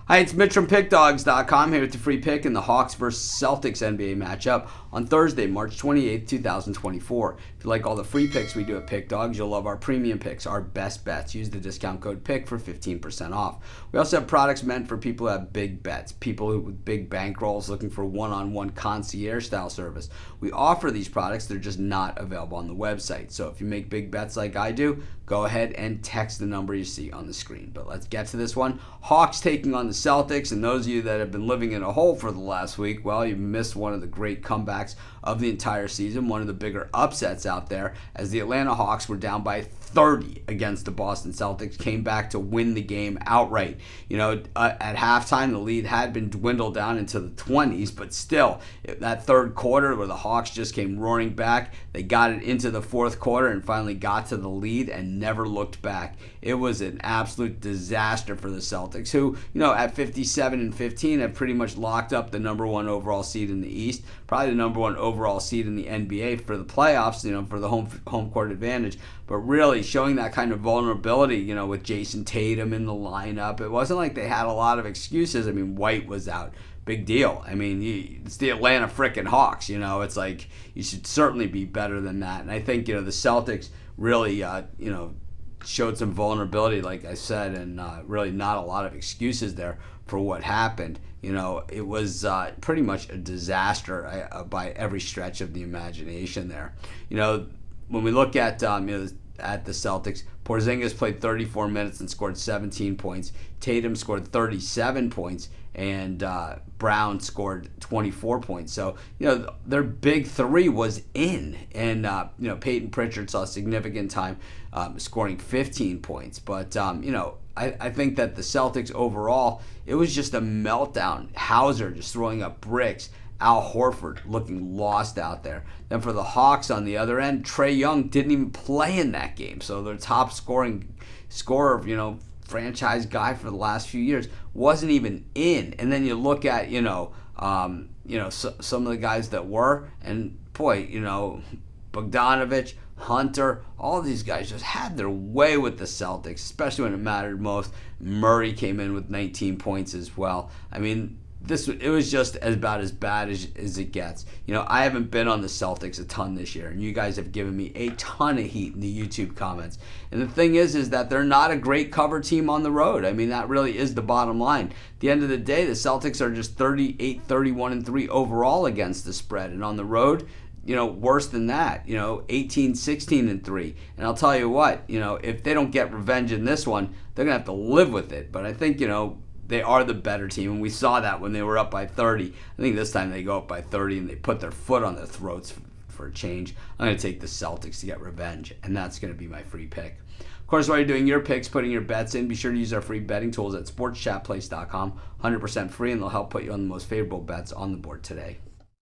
Hi, it's Mitch from Pickdawgz.com here with the free pick in the Hawks vs. Celtics NBA matchup on Thursday, March 28th, 2024. If you like all the free picks we do at Pickdawgz, you'll love our premium picks, our best bets. Use the discount code PICK for 15% off. We also have products meant for people who have big bets, people with big bankrolls looking for one-on-one concierge-style service. We offer these products, they're just not available on the website. So if you make big bets like I do, go ahead and text the number you see on the screen. But let's get to this one. Hawks taking on the Celtics, and those of you that have been living in a hole for the last week, well, you missed one of the great comebacks of the entire season, one of the bigger upsets out there, as the Atlanta Hawks were down by 30 against the Boston Celtics, came back to win the game outright. At halftime, the lead had been dwindled down into the 20s, but still, that third quarter where the Hawks just came roaring back, they got it into the fourth quarter and finally got to the lead and never looked back. It was an absolute disaster for the Celtics, who, at 57-15 have pretty much locked up the number one overall seed in the East, probably the number one overall seed in the NBA for the playoffs, for the home court advantage. But really showing that kind of vulnerability, with Jason Tatum in the lineup, it wasn't like they had a lot of excuses. I mean, White was out. Big deal. I mean, it's the Atlanta frickin' Hawks, it's like you should certainly be better than that. And I think, the Celtics really, showed some vulnerability, like I said, and really not a lot of excuses there for what happened. It was pretty much a disaster by every stretch of the imagination there. When we look at at the Celtics, Porzingis played 34 minutes and scored 17 points. Tatum scored 37 points, and Brown scored 24 points. So, their big three was in. And, Peyton Pritchard saw significant time scoring 15 points. But, I think that the Celtics overall, it was just a meltdown. Hauser just throwing up bricks. Al Horford looking lost out there. Then for the Hawks on the other end, Trae Young didn't even play in that game. So their top scorer, franchise guy for the last few years, wasn't even in. And then you look at, some of the guys that were, and boy, Bogdanovich, Hunter, all of these guys just had their way with the Celtics, especially when it mattered most. Murray came in with 19 points as well. I mean, it was just about as bad as it gets. I haven't been on the Celtics a ton this year, and you guys have given me a ton of heat in the YouTube comments. And the thing is that they're not a great cover team on the road. I mean, that really is the bottom line. At the end of the day, the Celtics are just 38, 31-3 overall against the spread, and on the road, worse than that, 18, 16-3. And I'll tell you what, if they don't get revenge in this one, they're going to have to live with it. But I think, they are the better team, and we saw that when they were up by 30. I think this time they go up by 30 and they put their foot on their throats for a change. I'm going to take the Celtics to get revenge, and that's going to be my free pick. Of course, while you're doing your picks, putting your bets in, be sure to use our free betting tools at sportschatplace.com. 100% free, and they'll help put you on the most favorable bets on the board today.